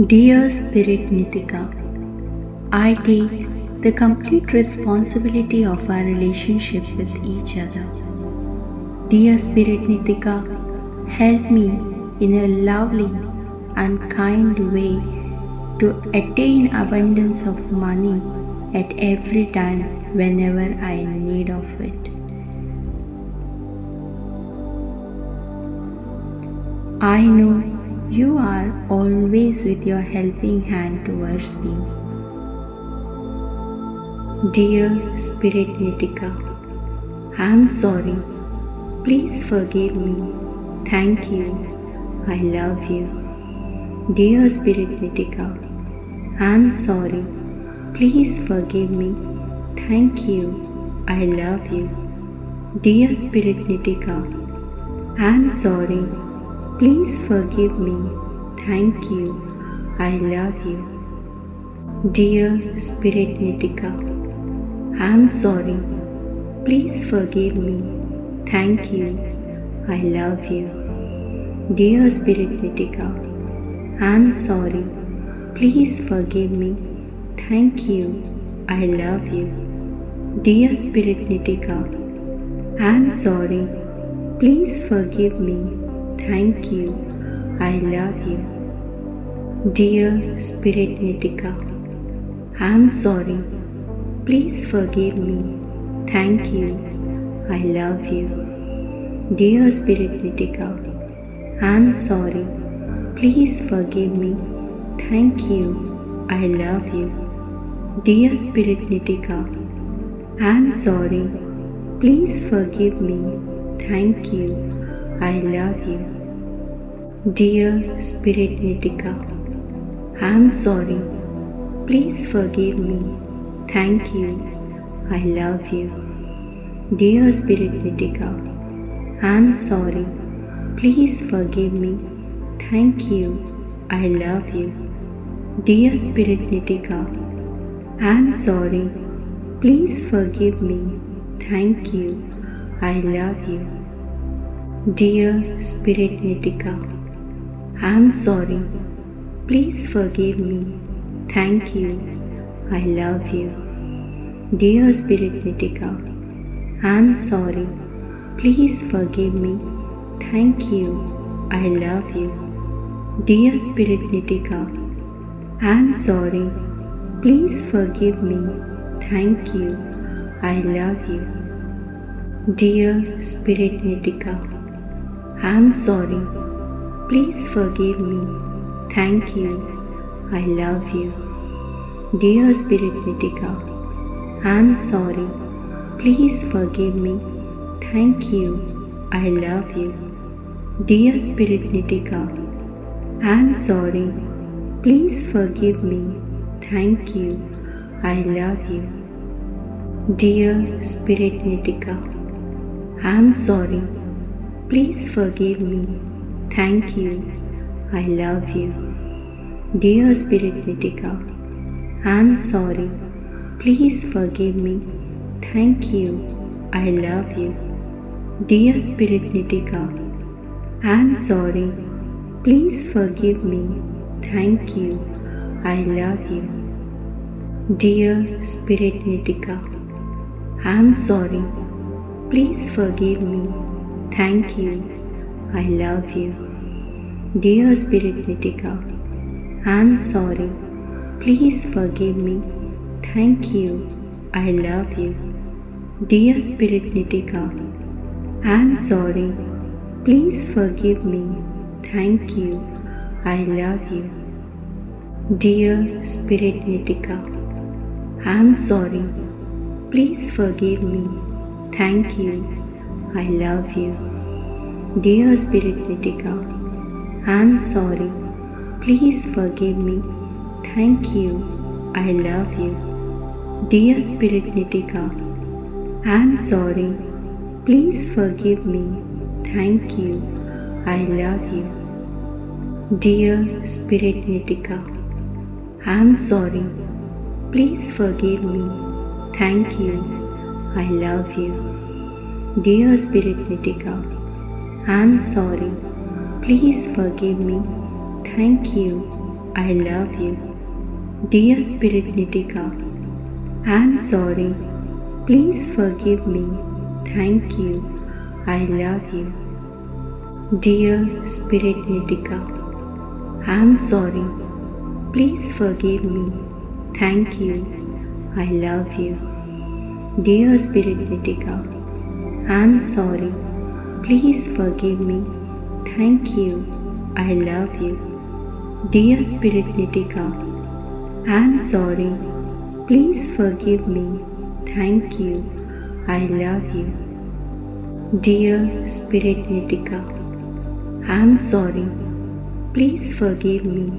Dear Spirit Nitika, I take the complete responsibility of our relationship with each other. Dear Spirit Nitika, help me in a lovely and kind way to attain abundance of money at every time whenever I am in need of it. I know you are always with your helping hand towards me. Dear Spirit Nitika, I am sorry. Please forgive me. Thank you. I love you. Dear Spirit Nitika, I am sorry. Please forgive me. Thank you. I love you. Dear Spirit Nitika, I am sorry. Please forgive me. Thank you. I love you. Dear Spirit Nitika, I am sorry. Please forgive me. Thank you. I love you. Dear Spirit Nitika, I am sorry. Please forgive me. Thank you. I love you. Dear Spirit Nitika, I am sorry. Please forgive me. Thank you. I love you. Dear Spirit Nitika, I am sorry. Please forgive me. Thank you. I love you. Dear Spirit Nitika, I am sorry. Please forgive me. Thank you. I love you. Dear Spirit Nitika, I am sorry. Please forgive me. Thank you. I love you. Dear Spirit Nitika, I am sorry. Please forgive me. Thank you. I love you. Dear Spirit Nitika, I am sorry. Please forgive me. Thank you. I love you. Dear Spirit Nitika, I am sorry. Please forgive me. Thank you. I love you. Dear Spirit Nitika, I am sorry. Please forgive me. Thank you. I love you. Dear Spirit Nitika, I am sorry. Please forgive me. Thank you. I love you. Dear Spirit Nitika, I am sorry. Please forgive me. Thank you. I love you. Dear Spirit Nitika, I am sorry. Please forgive me. Thank you. I love you. Dear Spirit Nitika, I am sorry. Please forgive me. Thank you. I love you. Dear Spirit Nitika, I am sorry. Please forgive me. Thank you. I love you. Dear Spirit Nitika, I am sorry. Please forgive me. Thank you. I love you. Dear Spirit Nitika, I am sorry. Please forgive me. Thank you. I love you. Dear Spirit Nitika, I am sorry. Please forgive me. Thank you. I love you. Dear Spirit Nitika, I am sorry. Please forgive me. Thank you. I love you. Dear Spirit Nitika, I am sorry. Please forgive me. Thank you. I love you. Dear Spirit Nitika, I am sorry. Please forgive me. Thank you. I love you. Dear Spirit Nitika, I am sorry. Please forgive me. Thank you. I love you. Dear Spirit Nitika, I am sorry. Please forgive me. Thank you. I love you. Dear Spirit Nitika, I am sorry. Please forgive me. Thank you. I love you. Dear Spirit Nitika, I am sorry. Please forgive me. Thank you. I love you. Dear Spirit Nitika, I am sorry. Please forgive me. Thank you. I love you. Dear Spirit Nitika, I'm sorry. Please forgive me. Thank you. I love you. Dear Spirit Nitika, I'm sorry. Please forgive me. Thank you. I love you. Dear Spirit Nitika, I'm sorry. Please forgive me. Thank you. I love you. Dear Spirit Nitika, I'm sorry. Please forgive me. Thank you. I love you. Dear Spirit Nitika, I'm sorry. Please forgive me.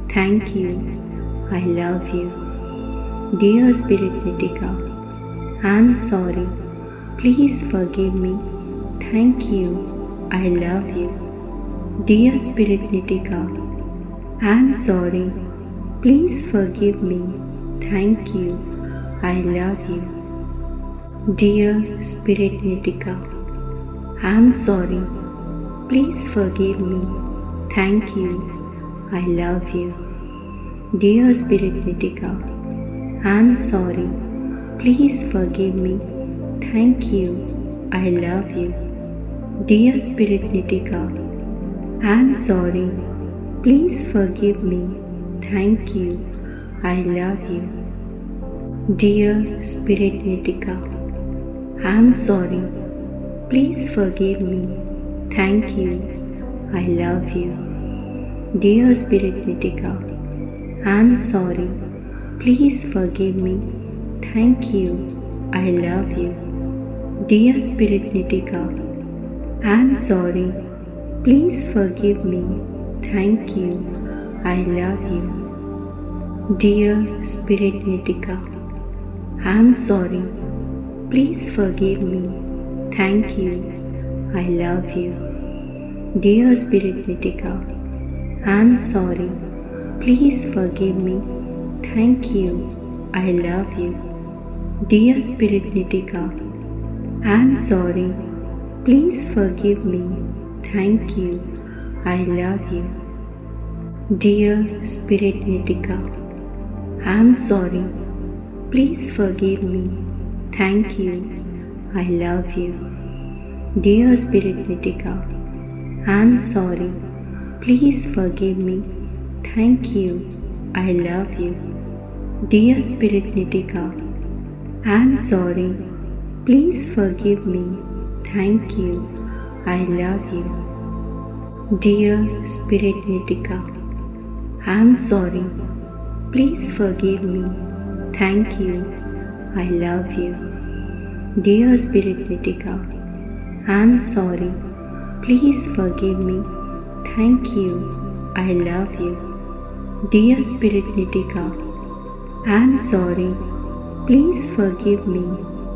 Thank you. I love you. Dear Spirit Nitika, I'm sorry. Please forgive me. Thank you. I love you. Dear Spirit Nitika, I'm sorry. Please forgive me. Thank you. I love you. Dear Spirit Nitika, I'm sorry. Please forgive me. Thank you. I love you. Dear Spirit Nitika, I'm sorry. Please forgive me. Thank you. I love you. Dear Spirit Nitika, I'm sorry. Please forgive me. Thank you. I love you. Dear Spirit Nitika, I'm sorry. Please forgive me. Thank you. I love you. Dear Spirit Nitika, I'm sorry. Please forgive me. Thank you. I love you. Dear Spirit Nitika, I'm sorry. Please forgive me. Thank you. I love you. Dear Spirit Nitika, I'm sorry. Please forgive me. Thank you. I love you. Dear Spirit Nitika, I'm sorry. Please forgive me. Thank you. I love you. Dear Spirit Nitika, I'm sorry. Please forgive me. Thank you. I love you. Dear Spirit Nitika, I'm sorry. Please forgive me. Thank you. I love you. Dear Spirit Nitika, I'm sorry. Please forgive me. Thank you. I love you. Dear Spirit Nitika, I'm sorry. Please forgive me. Thank you. I love you. Dear Spirit Nitika, I'm sorry. Please forgive me. Thank you. I love you. Dear Spirit Nitika, I'm sorry. Please forgive me. Thank you. I love you. Dear Spirit Nitika, I'm sorry. Please forgive me.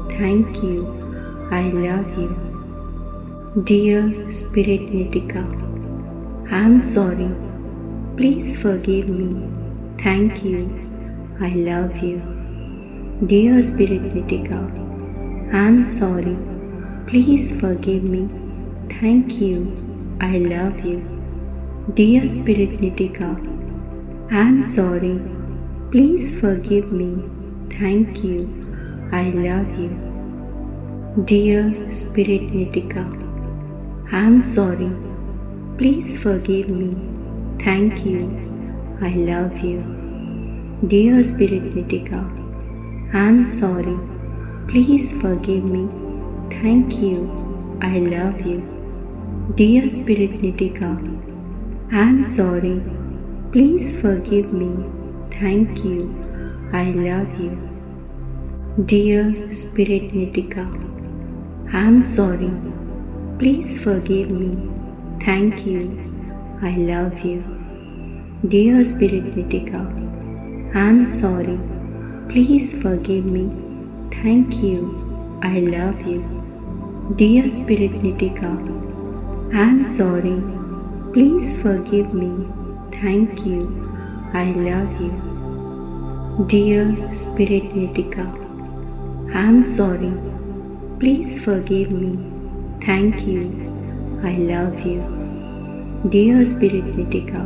Thank you. I love you. Dear Spirit Nitika, I'm sorry. Please forgive me. Thank you. I love you. Dear Spirit Nitika, I'm sorry. Please forgive me. Thank you. I love you. Dear Spirit Nitika, I'm sorry. Please forgive me. Thank you. I love you. Dear Spirit Nitika, I'm sorry. Please forgive me. Thank you. I love you. Dear Spirit Nitika, I'm sorry. Please forgive me. Thank you. I love you. Dear Spirit Nitika, I'm sorry. Please forgive me. Thank you. I love you. Dear Spirit Nitika, I'm sorry. Please forgive me. Thank you. I love you. Dear Spirit Nitika, I'm sorry. Please forgive me. Thank you. I love you. Dear Spirit Nitika, I'm sorry. Please forgive me. Thank you. I love you. Dear Spirit Nitika, I'm sorry. Please forgive me. Thank you. I love you. Dear Spirit Nitika,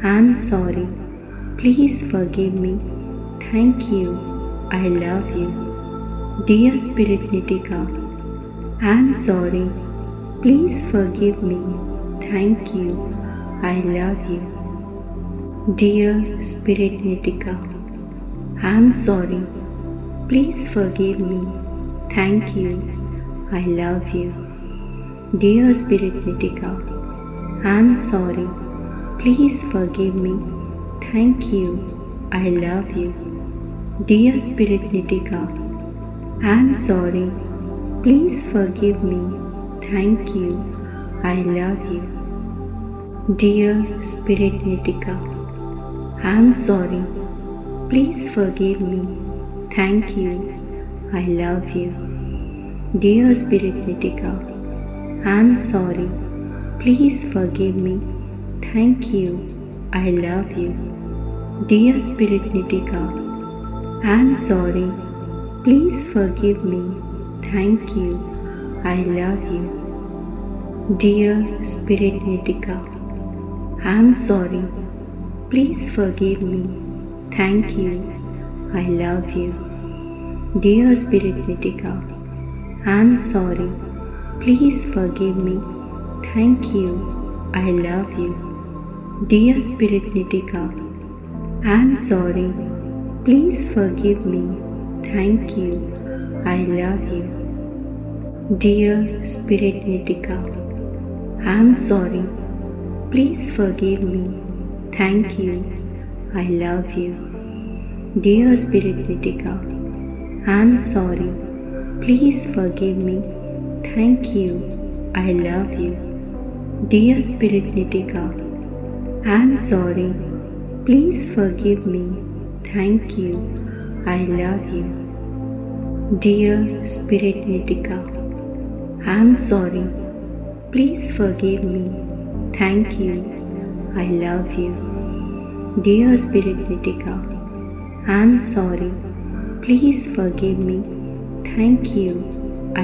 I'm sorry. Please forgive me. Thank you. I love you. Dear Spirit Nitika, I'm sorry. Please forgive me. Thank you. I love you. Dear Spirit Nitika, I'm sorry. Please forgive me. Thank you. I love you. Dear Spirit Nitika, I'm sorry. Please forgive me. Thank you. I love you. Dear Spirit Nitika, I'm sorry. Please forgive me. Thank you. I love you. Dear Spirit Nitika, I'm sorry. Please forgive me. Thank you. I love you. Dear Spirit Nitika, I'm sorry. Please forgive me. Thank you. I love you. Dear Spirit Nitika, I'm sorry. Please forgive me. Thank you. I love you. Dear Spirit Nitika, I'm sorry. Please forgive me. Thank you. I love you. Dear Spirit Nitika, I'm sorry. Please forgive me. Thank you. I love you. Dear Spirit Nitika, I'm sorry. Please forgive me. Thank you. I love you. Dear Spirit Nitika, I'm sorry. Please forgive me. Thank you. I love you. Dear Spirit Nitika, I'm sorry. Please forgive me. Thank you. I love you. Dear Spirit Nitika, I'm sorry. Please forgive me. Thank you. I love you. Dear Spirit Nitika, I'm sorry. Please forgive me. Thank you. I love you. Dear Spirit Nitika, I'm sorry. Please forgive me. Thank you. I love you. Dear Spirit Nitika, I'm sorry. Please forgive me. Thank you.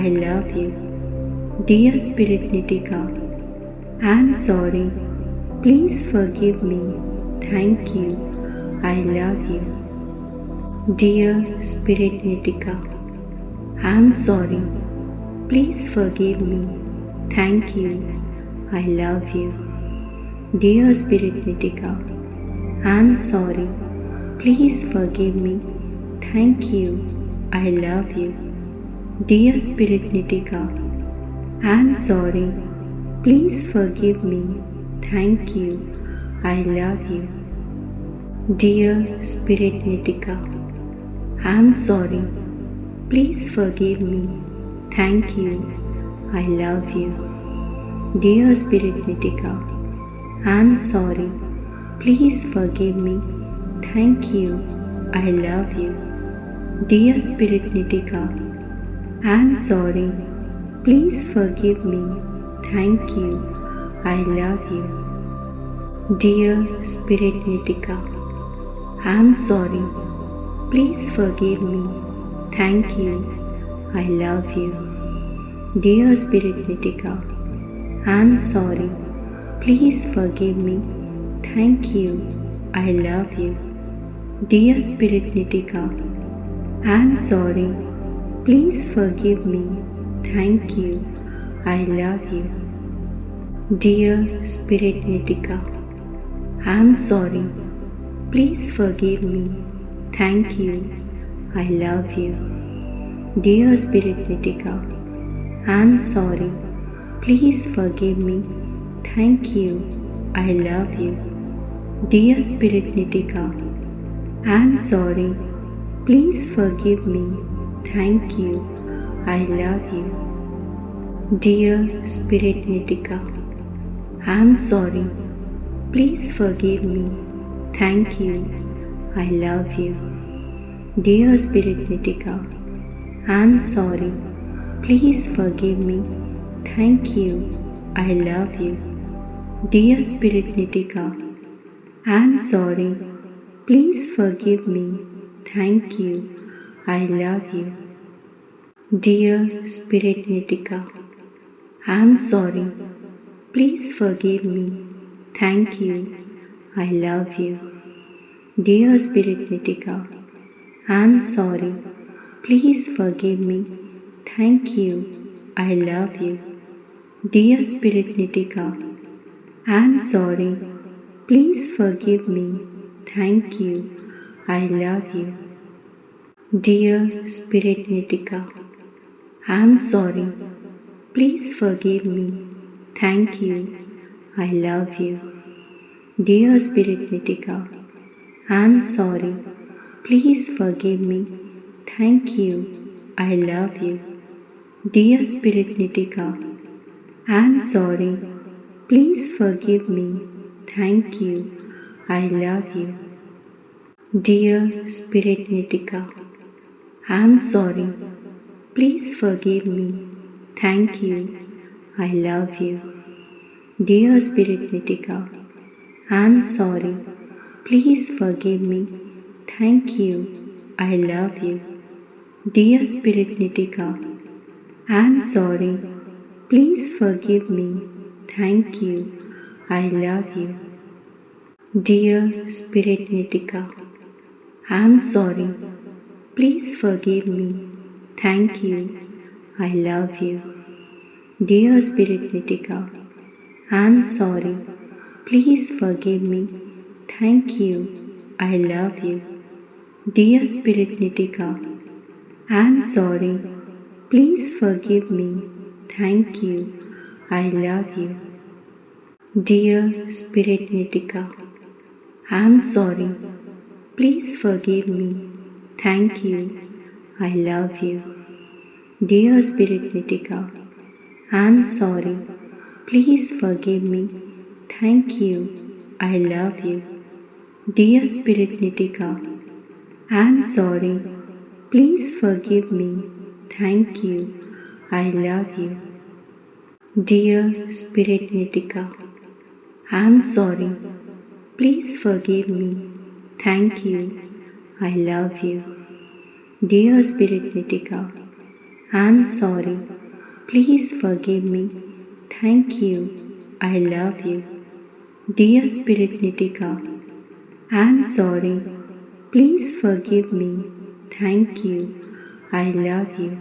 I love you. Dear Spirit Nitika, I'm sorry. Please forgive me. Thank you. I love you. Dear Spirit Nitika, I'm sorry. Please forgive me. Thank you. I love you. Dear Spirit Nitika, I'm sorry. Please forgive me. Thank you. I love you. Dear Spirit Nitika, I'm sorry. Please forgive me. Thank you. I love you. Dear Spirit Nitika, I'm sorry. Please forgive me. Thank you. I love you. Dear Spirit Nitika, I'm sorry. Please forgive me. Thank you. I love you. Dear Spirit Nitika, I'm sorry. Please forgive me. Thank you. I love you. Dear Spirit Nitika, I'm sorry. Please forgive me. Thank you. I love you. Dear Spirit Nitika, I'm sorry. Please forgive me. Thank you. I love you. Dear Spirit Nitika, I'm sorry. Please forgive me. Thank you. I love you. Dear Spirit Nitika, I'm sorry. Please forgive me. Thank you. I love you. Dear Spirit Nitika, I'm sorry. Please forgive me. Thank you. I love you. Dear Spirit Nitika, I'm sorry. Please forgive me. Thank you. I love you. Dear Spirit Nitika, I'm sorry. Please forgive me. Thank you. I love you. Dear Spirit Nitika, I'm sorry. Please forgive me. Thank you. I love you. Dear Spirit Nitika, I'm sorry. Please forgive me. Thank you. I love you. Dear Spirit Nitika, I'm sorry. Please forgive me. Dear Spirit Nitika, I'm sorry. Please forgive me. Thank you. I love you. Dear Spirit Nitika, I'm sorry. Please forgive me. Thank you. I love you. Dear Spirit Nitika, I'm sorry. Please forgive me. Thank you. I love you. Dear Spirit Nitika, I'm sorry. Please forgive me. Thank you. I love you. Dear Spirit Nitika, I'm sorry. Please forgive me. Thank you. I love you. Dear Spirit Nitika, I'm sorry. Please forgive me. Thank you. I love you. Dear Spirit Nitika, I'm sorry. Please forgive me. Thank you. I love you. Dear Spirit Nitika, I'm sorry. Please forgive me. Thank you. I love you. Dear Spirit Nitika, I'm sorry. Please forgive me. Thank you. I love you. Dear Spirit Nitika, I'm sorry. Please forgive me. Thank you. I love you. Dear Spirit Nitika, I'm sorry. Please forgive me. Thank you. I love you. Dear Spirit Nitika, I'm sorry. Please forgive me. Thank you. I love you. Dear Spirit Nitika, I'm sorry. Please forgive me. Thank you. I love you. Dear Spirit Nitika, I'm sorry. Please forgive me. Thank you. I love you. Dear Spirit Nitika, I'm sorry. Please forgive me. Thank you. I love you. Dear Spirit Nitika, I'm sorry. Please forgive me. Thank you. I love you. Dear Spirit Nitika, I'm sorry. Please forgive me. Thank you. I love you. Dear Spirit Nitika, I'm sorry. Please forgive me. Thank you. I love you. Dear Spirit Nitika, I'm sorry. Please forgive me. Thank you. I love you. Dear Spirit Nitika, I'm sorry. Please forgive me. Thank you. I love you.